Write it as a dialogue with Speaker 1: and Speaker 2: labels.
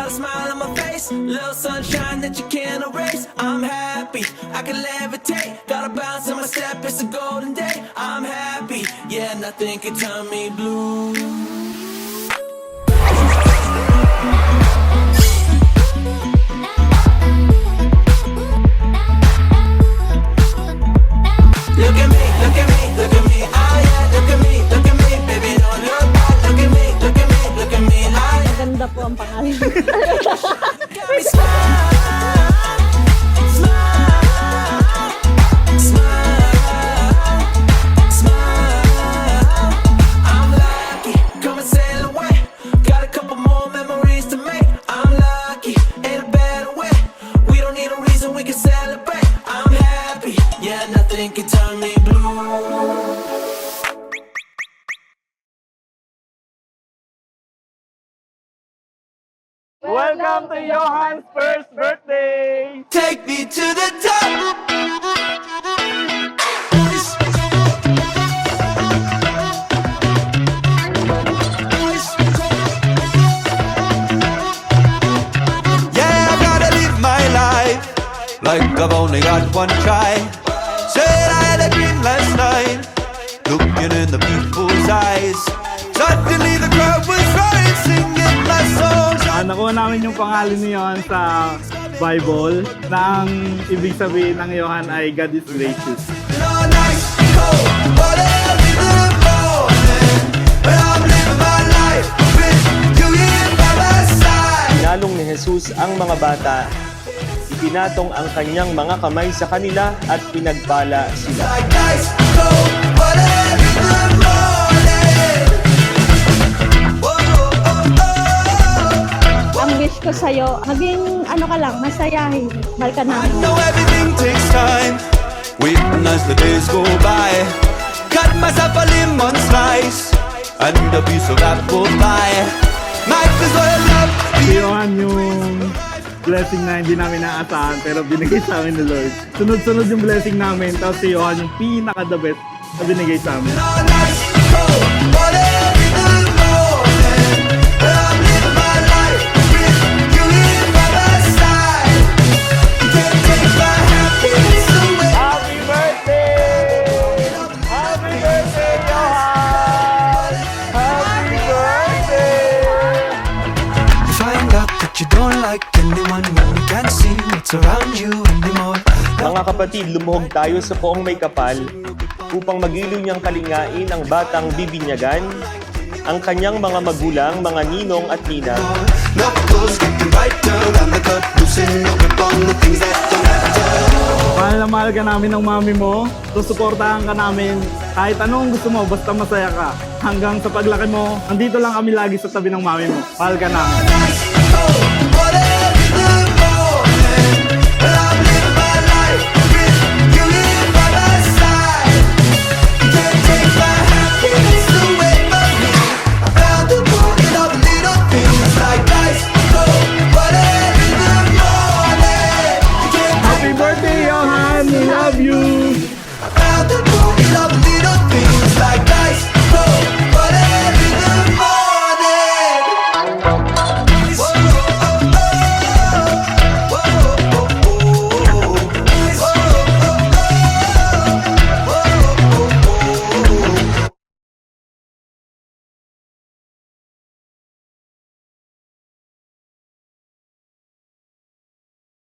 Speaker 1: a smile on my face, little sunshine that you can't erase. I'm happy, I can levitate. Got a bounce in my step, it's a golden day. I'm happy, yeah, nothing can turn me blue. Look at me, look at me, look at me, ah yeah, look at me, baby, don't look back. Look at me, look at me, look at me, ah yeah.
Speaker 2: Maganda po ang pangalan.
Speaker 1: Got me smile, smile, smile, smile. I'm lucky, come and sail away. Got a couple more memories to make. I'm lucky, ain't a better way. We don't need a reason, we can celebrate. I'm happy, yeah, nothing can turn me blue.
Speaker 3: Welcome to Johan's first birthday!
Speaker 1: Take me to the top.
Speaker 4: Yeah, I gotta live my life like I've only got one try. Said I had a dream last night, looking in the people's eyes. Suddenly the crowd was right, singing my songs.
Speaker 3: Nakuha namin yung pangalan niyon sa Bible na ang ibig sabihin ng Johan ay God is gracious.
Speaker 4: No night, cold, but early in the morning, but I'm living my life with you here by my side.
Speaker 5: Pinalong ni Jesus ang mga bata, ipinatong ang kanyang mga kamay sa kanila at pinagpala sila.
Speaker 4: Like night, cold, but early in the morning. Whoa, oh, oh.
Speaker 2: Ang wish ko sa'yo, maging ano ka lang, masayahin. Mahal ka
Speaker 4: I
Speaker 2: namin.
Speaker 4: know everything takes time, waiting as the days go by. Cut myself a lemon slice and a piece of apple pie. Might as well love
Speaker 3: Si Johan yung blessing na hindi namin naasahan pero binigay sa amin ni Lord. Sunod-sunod yung blessing namin, tapos si Johan yung pinaka-the best na binigay sa amin.
Speaker 4: all night, cold, but early in the morning. I'm living my life with you here by my side. You can't take my happiness away.
Speaker 3: Happy birthday! Happy birthday, Johan! Happy birthday!
Speaker 4: You find out that you don't like anyone when you can't see what's around you anymore.
Speaker 5: Mga kapatid, lumuhog tayo sa poong may kapal upang magiliw niyang kalingain ang batang bibinyagan, ang kanyang mga magulang, mga ninong at ninang,
Speaker 4: Knuckles getting brighter and the cut loosen your grip on the things that don't matter.
Speaker 3: Mahal na mahal ka namin ng mami mo, susuportahan ka namin kahit anong gusto mo, basta masaya ka. Hanggang sa paglaki mo, andito lang kami lagi sa tabi ng mami mo. Mahal ka namin.
Speaker 4: Nice, cold,